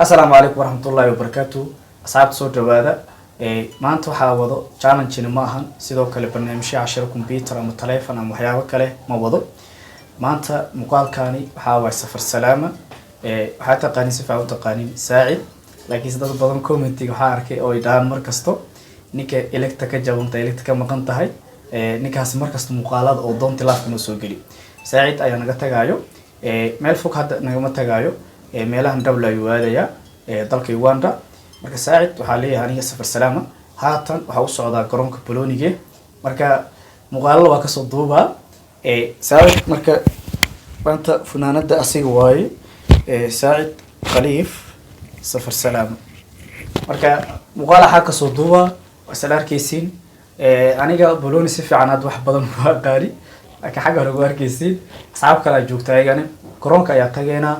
السلام عليكم ورحمة الله وبركاته. أصحاب صوت جوادة. ما أنتوا حاولوا challenge معهن سيدو كله برنامج عشرة كمبيوتر أو تليفون أو محياه كله ما وضو. ما أنت مقال كاني حاول سفر سلامة. حتى قاني سفر أو تقاني ساعد. لكن إذا بدهم كومنتي وحاركي أو يدعم مركزته. نيك إلكتك جوانت إلكتك مقنت هاي. نيك هاس مركز مقالات أو دون تلاف نسوقلي. ساعد أيانا قتجايو. مال فوق هذا نجمة تجايو. meelahan dawla ayuu aadaya dalka Uganda marka saacid waxa leeyahay aniga safar salaama haatan waxa uu socdaa garoonka Bolonige marka muuqaalada waa ka soo duuba saacid marka maanta funaanada asiga waaye saacid khaliif safar salaama marka muuqaala waxa ka soo duuba wasalaarkiisiin aniga Boloni si fiican aad wax badan waa qaari laakiin xagga hore waa arkaysiin asxaab kale joogta ayagana garoonka ayaa tageena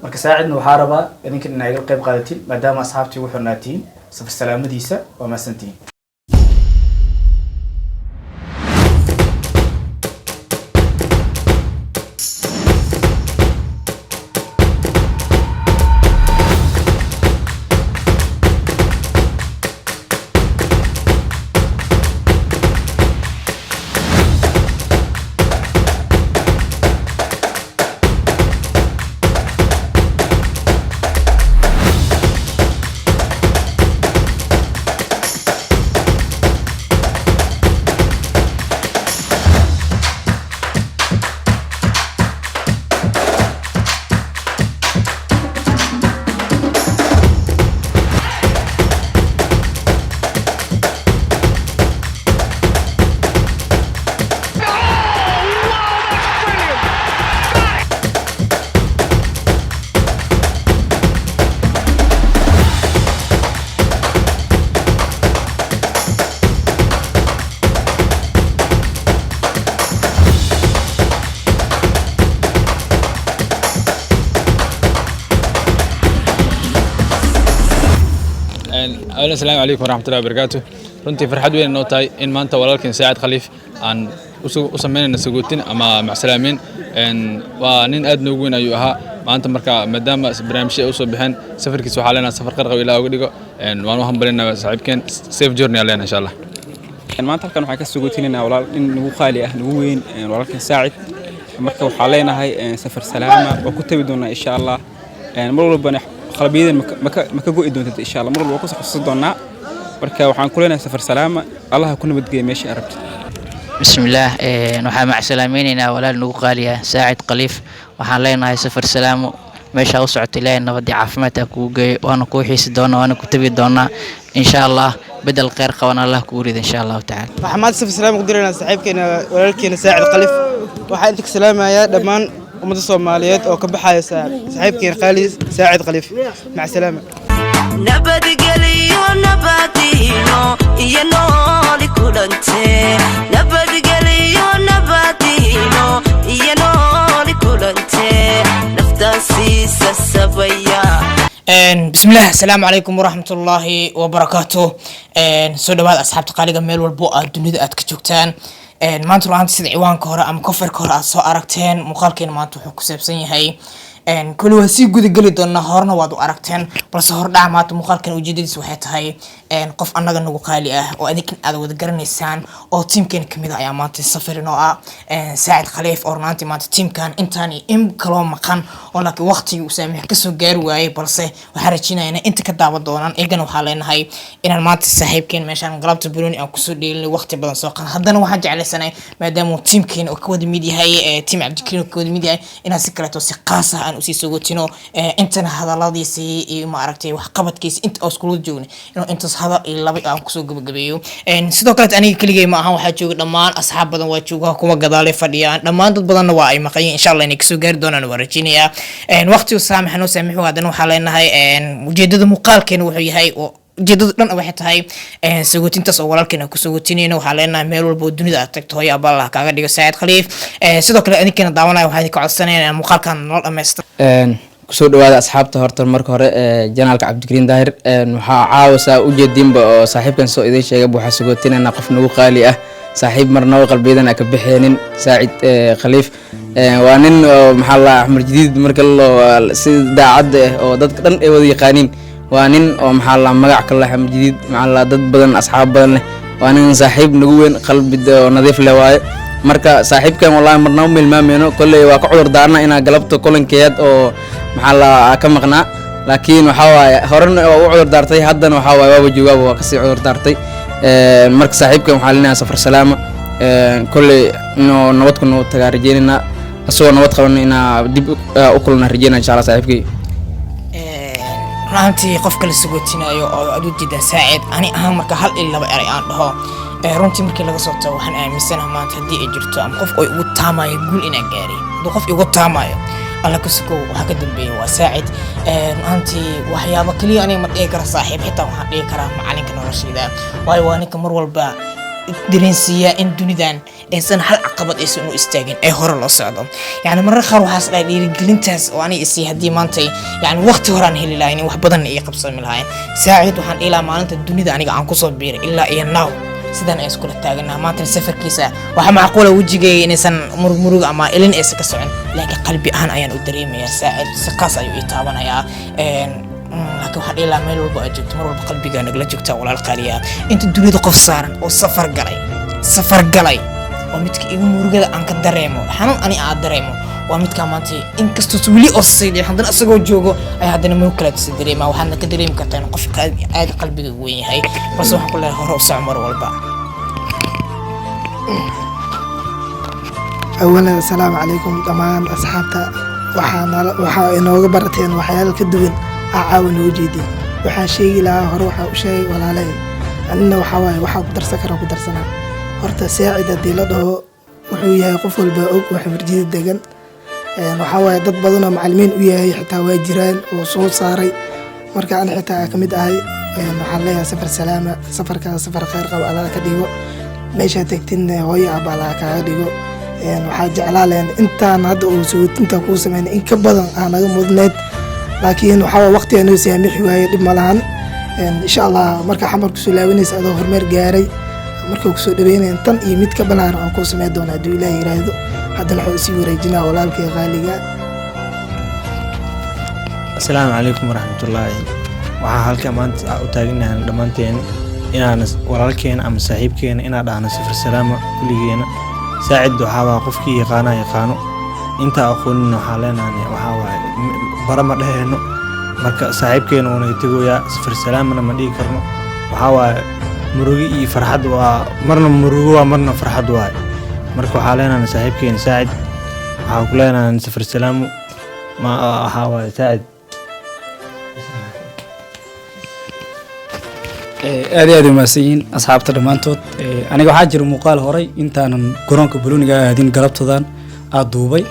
marka saacidna waxa rabaa idinkan inay qayb qaadatiin maadaama asxaabtii wuxuu naatiin safar salaamadiisa waa maasantiin السلام عليكم ورحمة الله وبركاته. runtii farxad weyn noo tahay in maanta walaalkeen Saacid Khaliif aan u sameeyna sagootin ama macsalaamin waa nin aad noogu weyn ayuu ahaa maanta marka maadaama barnaamijyada u soo bixin safarkiisa waxa leenahay safar qarqab ilaa uga dhigo waan u hambalinayaa saaxiibkeen safe journey alleena insha Allah maanta halkan waxaan ka sagootinayna walaal in nagu qaali ah nagu weyn walaalkeen Saacid marka waxa leenahay safar salaama oo ku tabi doona insha Allah mar walba qalbiyada ma ka go'i doonto insha Allah mar walba ku saxsan doona marka waxaan ku leenahay safar salaama Allah ku nabadgeeyo meeshii arabta bismillaah waxaan macsalaameynayna walaal nagu qaaliya Saacid Khaliif waxaan leenahay safar salaamo meesha u socotay ilaahay nabad iyo caafimaad ku geeyo waana ku xiisi doona waana ku tabi doona insha Allah بدل خير قوانا الله كوريد إن شاء الله تعالى. محمد سيف السلام قدرنا صاحبكنا ولكن ساعد خليف وحياتك سلام يا دمان ومد الصوماليات أو كبحة صاحبكنا خالي ساعد خليف مع السلامة. نبات قليو نباتينو ينو لكولنتي نبات قليو نباتينو ينو لكولنتي نفتاسي سسبيا. بسم الله السلام عليكم ورحمة الله وبركاته. سوداء أصحاب تقاليد ميل والبوء الدنيا أتكجوكتان. ما أنتوا عندي سيد عوان كهراء أم كفر كهراء سواء أركتين مقالكين ما أنتوا حكوا سبسين هاي. كل وسيء جود جلد النهارنا وادو أركتين بس هرد عمات مقالكين وجديد سوحت هاي. قف أنا جنو قالي وأديك هذا وذكرني الإنسان أو تيم كان كمية أيامات السفر نوع ساعد خليف أورنانتي مات تيم كان إنتاني كلام مكان ولكن وقتي وسامح كسو جارواي بلسه وحرجينا هنا أنت كتاب الدوران إجنا وحالنا هاي إن المات السحيب كان مشان قلبت بلوني أو كسو دي وقت بدن ساقن هذا واحد على سنة ما دام تيم كان وكود ميديا هاي تيم عبد الكريم وكود ميديا إنها سكرت وسقاسة أن أسيسو قلتينو أنتنا هذا الله سي ما عرفتي وحقبت كيس أنت أسكول جوني إنه أنت هذا اللي بقى كسو جبجبيو سيدو كانت أنا كلي ما هو حاجة لما أصحاب بدن واتشوها كوما قضالي فديان لما أنت بدن واعي مقاين إن شاء الله إنك سوغر دونا نورجينيا وقتي وسامح نسامحوا هذا وحالنا هاي مجدد مقال كانوا هاي جدد لنا واحد هاي سوتين تصور لكن كسوتينين وحالنا ميل والبودني أتكتو هاي أبالله كعادي سعيد خليف سيدو كلا أنا كنا دعوانا وهذه كل سنة مقال كان نور أمست kusoo dhawaada asxaabta horta marka hore janaalka Cabdikariin Daahir waxa caawisa u jeedinba oo saaxiibkan soo idin sheegay waxa sagootinayna qof nagu qaali ah saaxiib marnaba qalbiyadan ka bixeenin saacid khaliif waa nin maxaa la axmed jadiid marka si daacad ah oo dadka dhan ay wada yaqaaniin waa nin oo maxaa la magac kale axmed jadiid maxaa la dad badan asxaab badan leh waa nin saaxiib nagu weyn qalbi nadiif leh waaye marka saaxiibkan wallahi marnaba milmaameyno kolley waa ka cudur daarna inaa galabta kulankeed oo maxaa la ka maqnaa laakiin waxa waaye horena waa u cudur daartay haddana waxa waaye waaba joogaaba waa kasii cudur daartay marka saaxiibkan waxaa leenahay safar salaama kolley inuu nabad ku noo tagaa rajeynaynaa asagoo nabad qaban inaa dib u kulana rajeynaa insha allah saaxiibkay runtii qofka la sugootinayo oo aad u jeedaa saacid ani ahaan marka hal iyo laba eray aan dhaho runtii markii laga soo tago waxaan aaminsanahay maanta haddii ay jirto ama qof oo igu taamayo guul inaan gaaray hadduu qof igu taamayo alla ka sugow waxaa ka dambeeya waa saacid runtii waxyaabo keliya aniga ma dhihi kara saaxiib xitaa waxaan dhihi karaa macalinka noloshayda waayo waa ninka mar walba dareensiiyaa in dunidan aysan hal caqabad aysan u istaagin ee hore loo socdo yani marar qaar waxaas dhahay dhiirigelintaas oo aniga isii haddii maanta yani waqti horaan heli lahayn wax badan ay qabsami lahayn saacid waxaan dhihi lahaa maalinta dunida aniga aan kusoo biiray ilaa iyo now sidaan ay iskula taaganaa maanta safarkiisa waxaa macquula wejigay inaysan murug ama ilin aysan ka socon laakiin qalbi ahaan ayaan u dareemayaa saacid si qaas ayuu ii taabanayaa laakiin waxaan dhihi lahaa meel walba aad joogto mar walba qalbigaa nagala joogtaa walaal qaaliyaa inta dunida qof saaran oo safar galay waa midka igu murugada aan ka dareemo xanuun ani aan dareemo waa midka maanta inkastoo weli oo sayday haddana asagoo joogo ay haddana muu kala tis dareemaa waxaadna ka dareemi kartaa in qofka aad qalbiga weyn yahay balse waxaan ku leeyahay hore u soco mar walba أولا السلام عليكم دمان أصحابتا waxaa inooga barateen waxyaalo ka duwan caawin wajidi waxaa sheegi lahaa hore waxaa u sheegay walaalay anina waxaa waaye waxaa ku darsan kara ku darsanaa horta saacid haddii la dhaho wuxuu yahay qof walba og waxa warjida degan waxaa waaye dad badan oo macallimiin u yahay xitaa waa jiraan oo soo saaray marka aan xitaa ka mid ahay waxaan leeyahay safar salaama safarkaa safar khayr qaba allaha ka dhigo meeshaa tegtin hooyo abba allaha kaaga dhigo waxaa jeclaa leen intaan hadda uu sugutinta kuu sameynay in ka badan aa naga mudneed laakiin waxaa waqtiga noo saamixi waaye dhib ma lahan insha allah marka xamar kusoo laabanaysa adoo horumar gaaray marka kusoo dhaweynayan tan iyo mid ka balaaran aan kuu sameyn doona hadduu ilaah yiraahdo haddana waxuu isii wareejinaa walaalkay qaaliga asalaamu calaykum waraxmatullaahi waxaa halka maanta u taaganahan dhammaanteen inaan walaalkeena ama saaxiibkeena inaan dhahno safar salaama kulligeena saacid waxaa waa qofkii yaqaano inta aqoonin waxaa leenahay waxaa waaye bara ma dhaheyno marka saaxiibkeena uuna tegoyaa safar salaamana ma dhihi karno waxaa waaye murugo iyo farxad waa marna murugo waa marna farxad waaye marka waxaa leenahay saaxiibkeena saacid waxaa ku leenahay safar salaamu ma waxaa waaye saacid aad iyo aad u mahadsan yihiin asxaabta dhammaantood aniga waxaa jira muuqaal horay intaanan garoonka balooniga aadin galabtadan aad duubay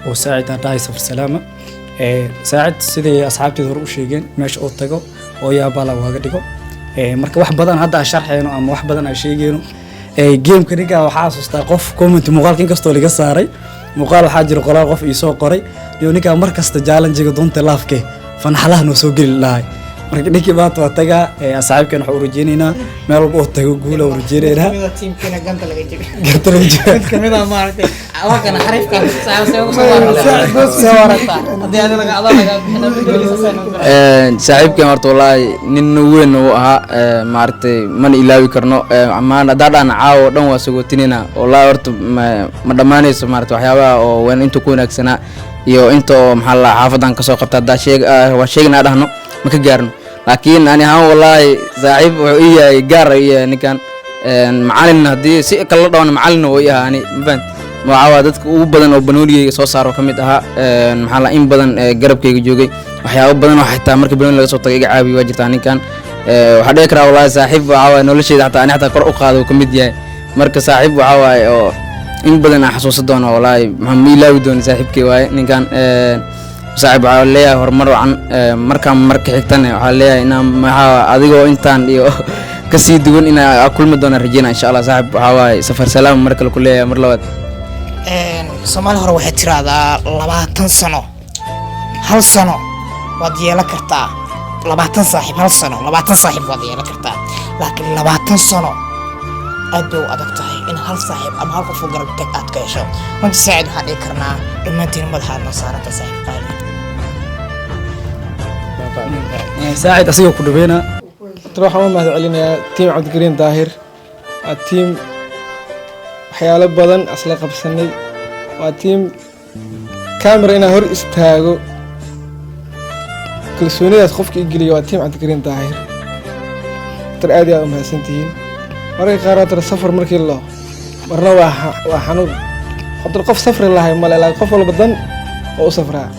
oo saacid aan dhahay safar salaama saacid siday asxaabteed hore u sheegeen meesha oo tago oo yaabala waaga dhigo marka wax badan hadda aan sharxeyno ama wax badan aan sheegeyno geemka ninka waxaa xasuustaa qof comment muuqaalka inkastoo laga saaray muuqaal waxaa jira qolaal qof ii soo qoray iyo ninka mar kasta challenge-ga doonta laafke fanaxlaha noo soo geli lahay marka ninkii maanta waa tagaa asxaabkeen waxaa u rajeynaynaa meel walba oo tago guula u rajeynaynaa tiimkeena ganta laga jabi ganta laga jabi mid kamid ah maaragtay awakana xariifka saaxiibkeen horta wallaahi nin weyn uu ahaa maaragtay mana ilaawi karno amaan haddaa dhahna caawo dhan waa sagootinina wallaahi horta ma dhammaanayso maaragtay waxyaabaha oo weyn inta ku wanaagsanaa iyo inta oo maxaa la xaafadan kasoo qabta haddaa waa sheegnaa dhahno ma ka gaarno laakiin ani ahaan wallaahi saaxiib wuxuu ii yahay gaar iyo ninkan macalin haddii si kala dhawana macalin oo ii ahaa ani mafahant waxaa waa dadka ugu badan oo banoonigeyga soo saaro ka mid ahaa maxaa la in badan garabkayga joogay waxyaabo badan oo xitaa marka banooni laga soo tago iga caabiyo waa jirtaa ninkan waxaa dhihi karaa wallaahi saaxiib waxaa waaye nolosheyda xataa ani xataa kor u qaado ka mid yahay marka saaxiib waxaa waaye oo in badan aan xasuusan doono wallaahi maxaa ma ilaawi doono saaxiibkay waaye ninkan saaxiib waxaa leeyahay horumar wacan markaan marka xigtana waxaa leeyahay inaan maxaa adigoo intaan iyo kasii duwan inaa kulmi doona rajeyna insha allah saaxiib waxaa waaye safar salaam mar kale ku leeyahay mar labaad soomaali hore waxay tiraahdaa 20 sano hal sano waad yeelan kartaa 20 saaxiib hal sano 20 saaxiib waad yeelan kartaa laakiin 20 sano aad bay u adag tahay in hal saaxiib ama hal qof oo garab tag aad ka hesho runtii saacid waxaan dhihi karnaa dhammaantiin madaxaad noo saaranta saaxiib qaali ساعد أسيو كدبينا تروح ما علينا تيم عبد الكريم ظاهر التيم حياله بدن أصلا قبسني وتيم كاميرا هنا هور استاغو كل سونية خوفك يجلي وتيم عبد الكريم ظاهر ترى أدي أم هالسنتين مرة قررت السفر مركي الله مرة وحنون حط القف سفر الله يملا لا قف ولا بدن وسفرها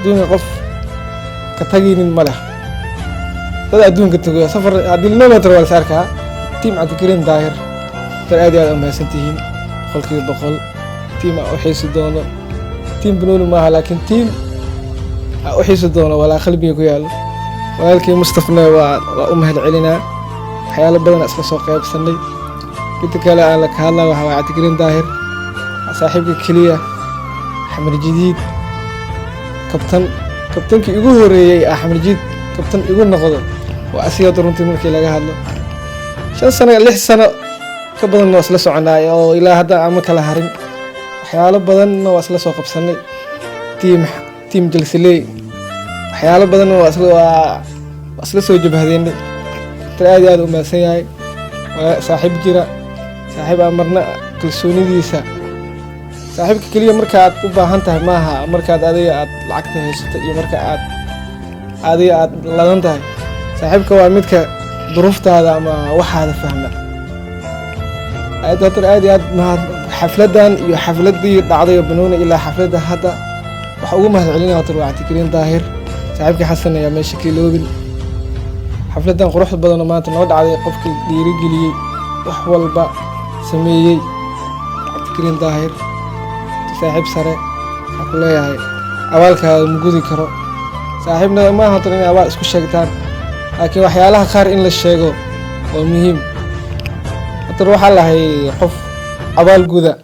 دون قف كتاجين الملح هذا أدون كتقول سفر هذه النوبة ولا ساركها تيم عبد الكريم ظاهر ترى أدي أم هالسنتين خلقي بقول تيم أحيس الدونه تيم بنون معها لكن تيم أحيس الدونه ولا خلبي يقول ولكن مصطفى وأمه العلنا حياة بدنا أصل سوق بسني قلت كلا لك هلا وهو عبد الكريم ظاهر صاحب الكلية حمل جديد كابتن كي يقول ري أحمد جديد كابتن يقول نقضه وأسيا درنتي ملكي لقى هلا شن سنة لح سنة كبدنا أصل سوق عنا أو إلى هذا عمك على هرم حياة بدنا وأصل سوق بسني تيم جلس لي حياة بدنا وأصل سوق جبهدين ترى هذا ما سياي صاحب جرا صاحب أمرنا كل سوني ديسا صاحب كلية مركات وباهنتها معها مركات هذه لعكتها شتى مركات هذه لانتها صاحب كوامدك ظروفته هذا ما واحد فهمه هذا ترى هذه ما حفلتان حفلتي بعضي بنون إلى حفلة هذا وحقومها علينا وتروح تكرين ظاهر صاحبك حسن يا ماشي كيلوبن حفلتان قروح بدن ما تنود على قفك ديرجلي وحول با سميي تكرين ظاهر صاحب سرع أقول له هاي أولك موجود كرو صاحبنا ما هطرني أول اسكو شجتان لكن وحيالها خير إن للشيء ومهم تروح على هاي قف أول جودا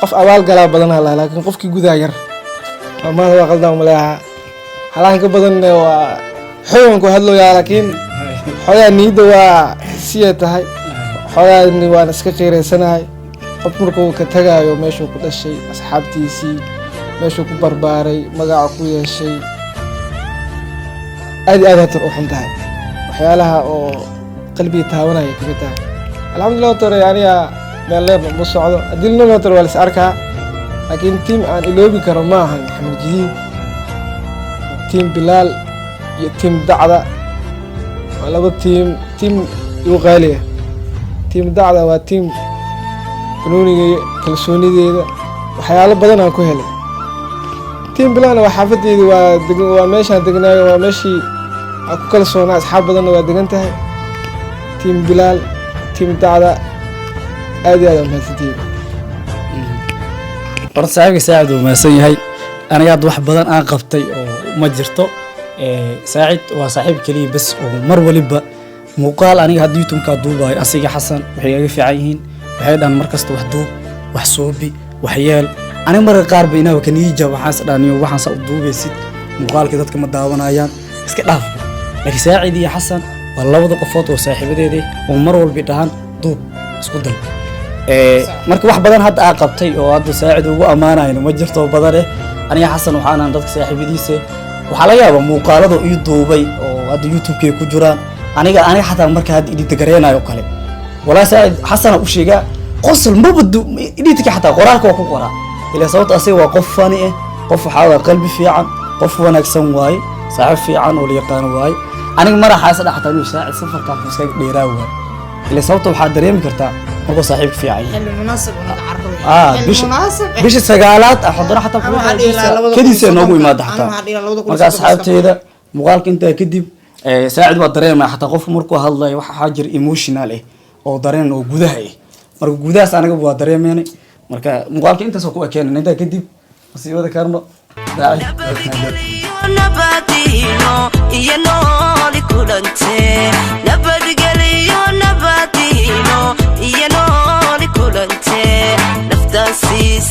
قف أول قلاب بدنها لا لكن قف كي جودا ير ما هو قلدهم لها حلاك بدن و حيوانكو هادلو يا لكن حيا نيدو سيئة هاي حيا إني وانا سكقيري سنة هاي قف مركو كتغايو ميشو كل شيء أصحابتي سي ميشو كبرباري مقاعكو يا شيء أدي تروح انتهي وحيالها أو قلبي تهاونا يكبتها الحمد لله ترى يعني مالين مصعدة أدينا لنا ترى والس أركها لكن تيم عن إلوبي كرماها محمد جديد تيم بلال تيم دعدة ولا تيم يغالية تيم دعدة وتيم فنوني كلسوني دي وحياله بدنا كهله تيم بلال وحافتي وماشي دقنا وماشي أكو كلسونا أصحاب بدنا ودقنتها تيم بلال تيم دعدة أدي ما تيم horta saaxiibka saacid uu maasan yahay aniga had wax badan aan qabtay oo ma jirto saacid waa saaxiib kaliya bas oo mar waliba muuqaal aniga hadii YouTube-ka duubayo asiga xasan waxay iga fiican yihiin waxay dhan markasta wax duub wax soobi wax yeel aniga marka qaar bayna ka niija waxaas dhaaniyo waxaan soo duubaysid muuqaalka dadka ma daawanayaan iska dhaaf laakiin saacid iyo xasan waa labada qofood oo saaxiibadeedii oo mar walba dhahan duub isku day marka wax badan hadda aan qabtay oo hadda saacid ugu amaanayno ma jirto badan aniga xasan waxaan dadka saaxiibadiisa waxa laga yaabaa muuqaalada uu duubay oo hadda YouTube-ka ku jiraan aniga xataa marka hadda idin gareeynayo kale wala saacid xasan u sheega qosol ma badu idinka xataa qoraalka ku qora ila sababta asii waa qof fani qof waxa qalbi fiican qof wanaagsan waay saaxiib fiican oo la yaqaan waay aniga maraxaas xataa uu saacid safarka iska dheeraa waay ila sababta waxa dareemi kartaa marka saaxiibka fiican المناسب ونتعرف بيش سجالات أحضر حتى كذي سنوي ما ده حتى مركز أصحابتي مقالك أنت كذب ساعد بدرين ما حتى قف مركو هلا حاجر إيموشنال أو درين أو جودها مركو جودها أنا قبوا درين يعني مركز مقالك أنت سوكو أكين أنت كذب بس يودا كارنو نباتينو ينولي كلنتي نبدغليو نباتينو ينولي كلنتي نفتاسي